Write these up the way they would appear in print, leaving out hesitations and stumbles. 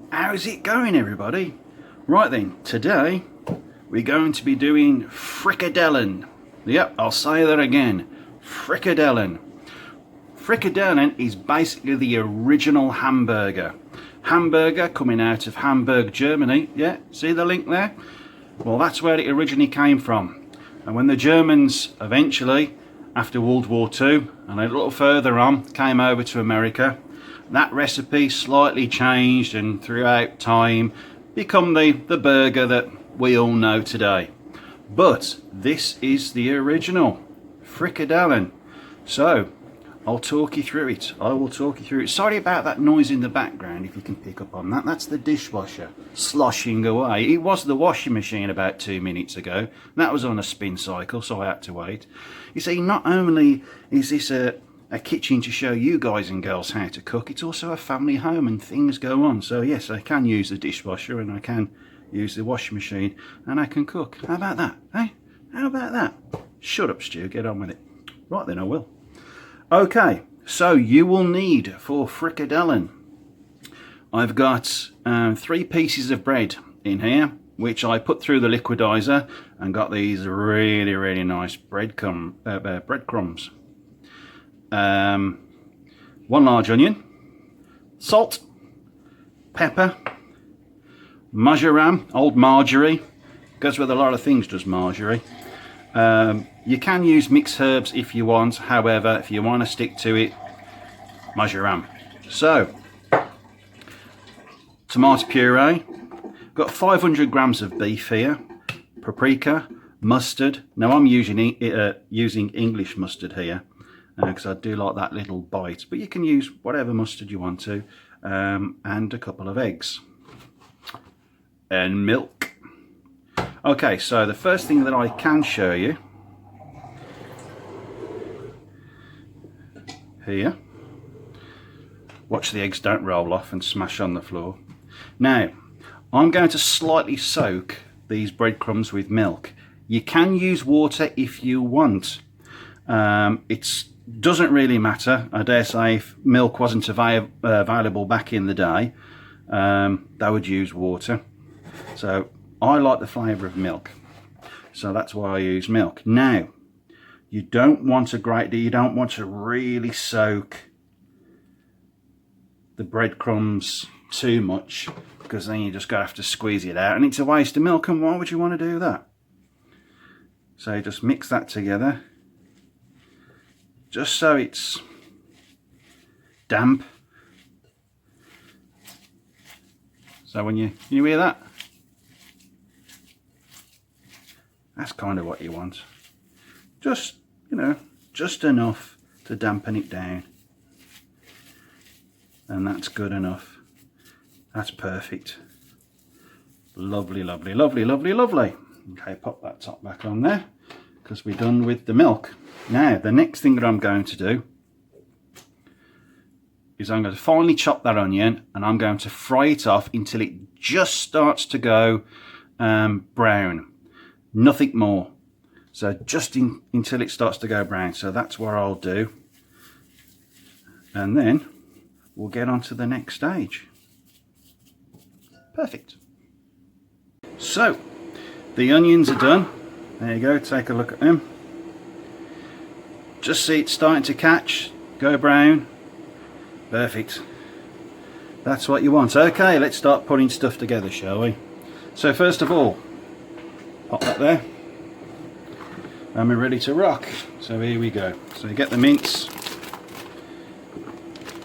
How's it going, everybody? Right then, today we're going to be doing frikadellen. Yep, I'll say that again. Frikadellen. Frikadellen is basically the original hamburger. Hamburger coming out of Hamburg, Germany. Yeah, see the link there? Well, that's where it originally came from. And when the Germans eventually, after World War II, and a little further on, came over to America, that recipe slightly changed and throughout time become the burger that we all know today. But this is the original frikadellen. So I'll talk you through it. I will talk you through it. Sorry about that noise in the background, if you can pick up on that. That's the dishwasher sloshing away. It was the washing machine about 2 minutes ago. That was on a spin cycle, so I had to wait. You see, not only is this a kitchen to show you guys and girls how to cook, it's also a family home and things go on. So yes, I can use the dishwasher and I can use the washing machine and I can cook. How about that, eh? How about that? Shut up, Stu, get on with it. Right then, I will. Okay, so you will need for frikadellen, I've got 3 pieces of bread in here, which I put through the liquidizer and got these really nice breadcrumbs. 1 large onion, salt, pepper, marjoram, old Marjorie, goes with a lot of things, does Marjorie. You can use mixed herbs if you want, however, if you want to stick to it, marjoram. So, tomato puree, got 500 grams of beef here, paprika, mustard. Now I'm using English mustard here, because I do like that little bite, but you can use whatever mustard you want to, and a couple of eggs and milk. Okay, so the first thing that I can show you here, watch the eggs don't roll off and smash on the floor. Now I'm going to slightly soak these breadcrumbs with milk. You can use water if you want. It doesn't really matter. I dare say if milk wasn't available back in the day, they would use water. So I like the flavour of milk, so that's why I use milk. Now, you don't want to you don't want to really soak the breadcrumbs too much, because then you just have to squeeze it out and it's a waste of milk, and why would you want to do that? So you just mix that together, just so it's damp. So when you hear that? That's kind of what you want. Just, you know, just enough to dampen it down. And that's good enough. That's perfect. Lovely, lovely, lovely, lovely, lovely. Okay, pop that top back on there, because we're done with the milk. Now, the next thing that I'm going to do is I'm going to finely chop that onion and I'm going to fry it off until it just starts to go brown. Nothing more. So just until it starts to go brown. So that's what I'll do. And then we'll get on to the next stage. Perfect. So the onions are done. There you go, take a look at them. Just see it starting to catch, go brown. Perfect. That's what you want. Okay, let's start putting stuff together, shall we? So first of all, pop that there. And we're ready to rock. So here we go. So you get the mince,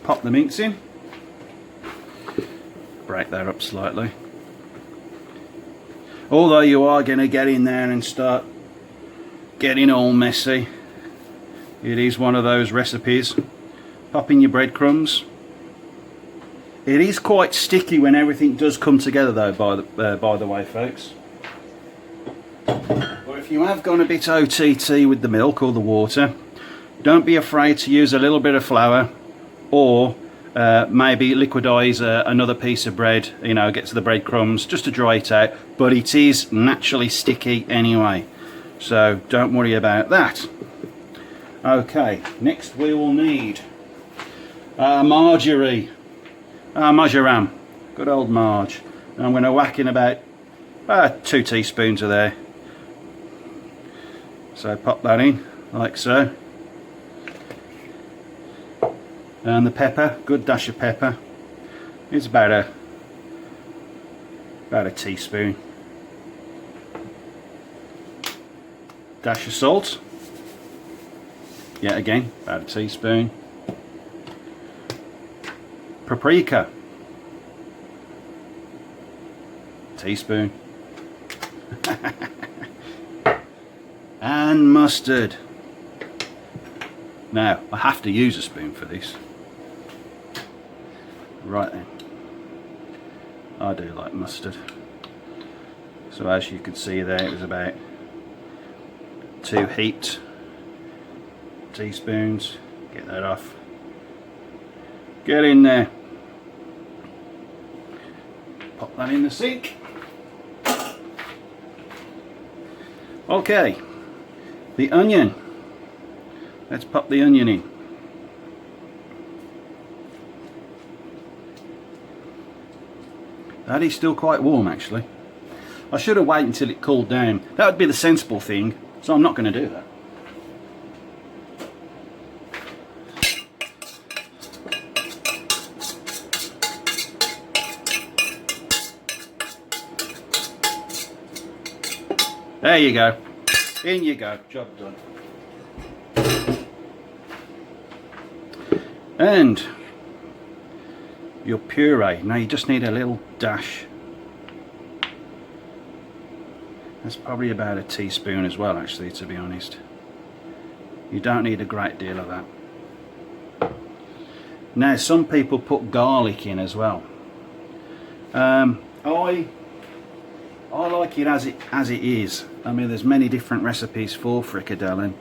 pop the mince in, break that up slightly. Although you are going to get in there and start getting all messy, it is one of those recipes. Pop in your breadcrumbs. It is quite sticky when everything does come together though, by the way, folks. But if you have gone a bit OTT with the milk or the water, don't be afraid to use a little bit of flour, or maybe liquidize another piece of bread, you know, get to the breadcrumbs just to dry it out, but it is naturally sticky anyway, so don't worry about that. Okay, next we will need marjoram. good old Marge. And I'm going to whack in about 2 teaspoons of there. So pop that in like so. And the pepper, good dash of pepper. It's about a teaspoon. Dash of salt. Yet again, about a teaspoon. Paprika. Teaspoon. And mustard. Now, I have to use a spoon for this. Right then. I do like mustard. So as you can see there, it was about 2 heaped teaspoons. Get that off. Get in there. Pop that in the sink. Okay, the onion. Let's pop the onion in. That is still quite warm actually. I should have waited until it cooled down. That would be the sensible thing, so I'm not going to do that. There you go. In you go. Job done. And your puree. Now you just need a little dash. That's probably about a teaspoon as well, actually, to be honest. You don't need a great deal of that. Now some people put garlic in as well. I like it as it is. I mean, there's many different recipes for frikadellen.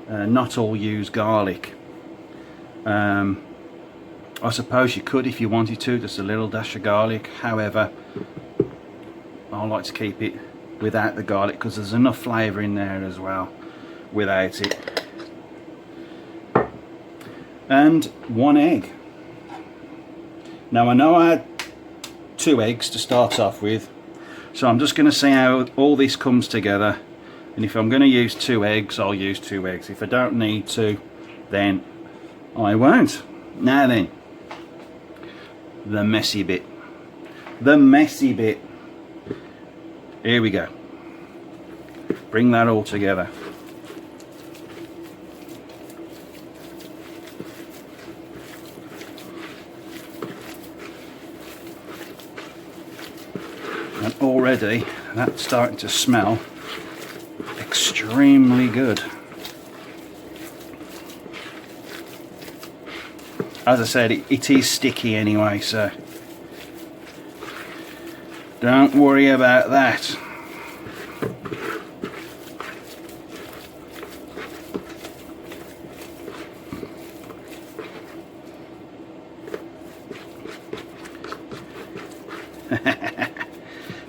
Not all use garlic. I suppose you could if you wanted to, just a little dash of garlic. However, I like to keep it without the garlic because there's enough flavour in there as well without it. And 1 egg. Now I know I had 2 eggs to start off with. So I'm just going to see how all this comes together, and if I'm going to use 2 eggs, I'll use 2 eggs. If I don't need to, then I won't. Now then, the messy bit. The messy bit. Here we go. Bring that all together. And already that's starting to smell extremely good. As I said, it is sticky anyway, so don't worry about that.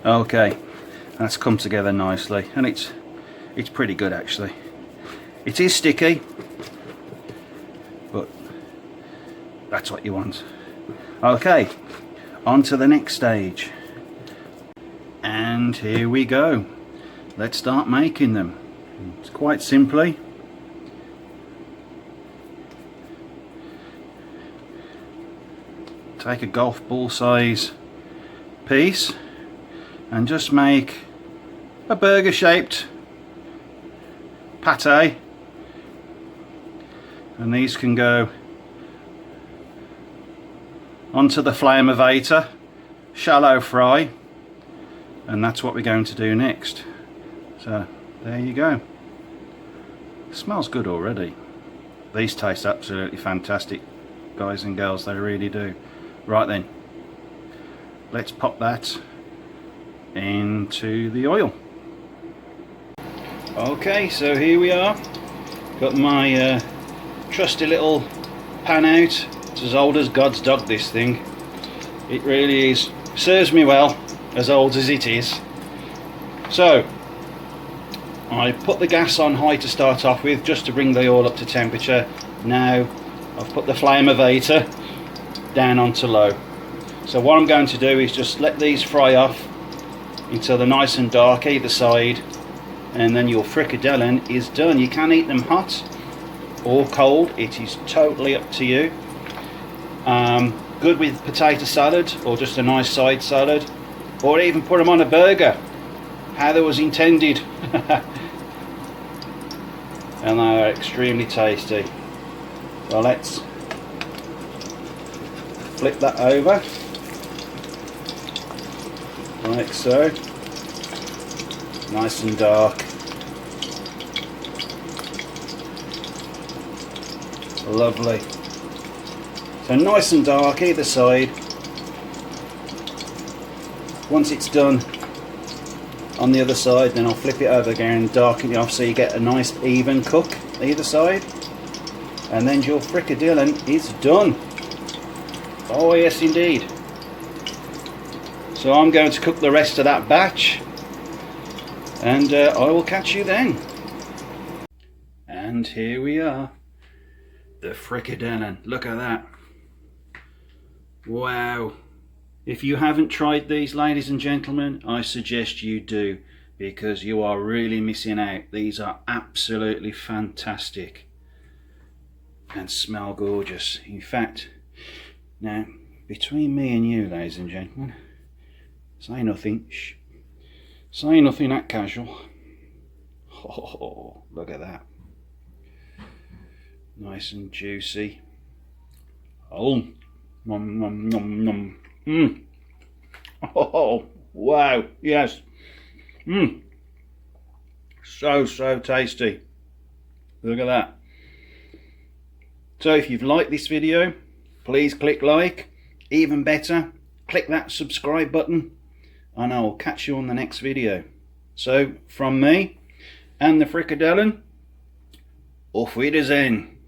Okay, that's come together nicely, and it's pretty good actually. It is sticky, but that's what you want. Okay, on to the next stage, and here we go. Let's start making them. It's quite simply take a golf ball size piece and just make a burger shaped pate, and these can go onto the flameovator, shallow fry, and that's what we're going to do next. So there you go. It smells good already. These taste absolutely fantastic, guys and girls, they really do. Right then, let's pop that into the oil. Okay, so here we are. Got my trusty little pan out. It's as old as God's dog, this thing. It really is. Serves me well, as old as it is. So I put the gas on high to start off with, just to bring the oil up to temperature. Now I've put the flameovator down onto low. So what I'm going to do is just let these fry off until they're nice and dark either side, and then your frikadellen is done. You can eat them hot or cold, it is totally up to you. Good with potato salad or just a nice side salad, or even put them on a burger, how that was intended. And they are extremely tasty. So let's flip that over like so, nice and dark, lovely. So nice and dark either side. Once it's done on the other side, then I'll flip it over again and darken it off so you get a nice even cook either side, and then your frikadellen is done. Oh yes indeed. So I'm going to cook the rest of that batch, and I will catch you then. And here we are, the frikadellen. Look at that. Wow. If you haven't tried these, ladies and gentlemen, I suggest you do, because you are really missing out. These are absolutely fantastic and smell gorgeous. In fact, now between me and you, ladies and gentlemen, say nothing, shh, say nothing that casual. Oh, look at that. Nice and juicy. Oh, nom nom nom nom. Mmm. Oh, wow, yes. Mmm. So tasty. Look at that. So if you've liked this video, please click like. Even better, click that subscribe button, and I will catch you on the next video. So from me and the frikadellen, auf Wiedersehen.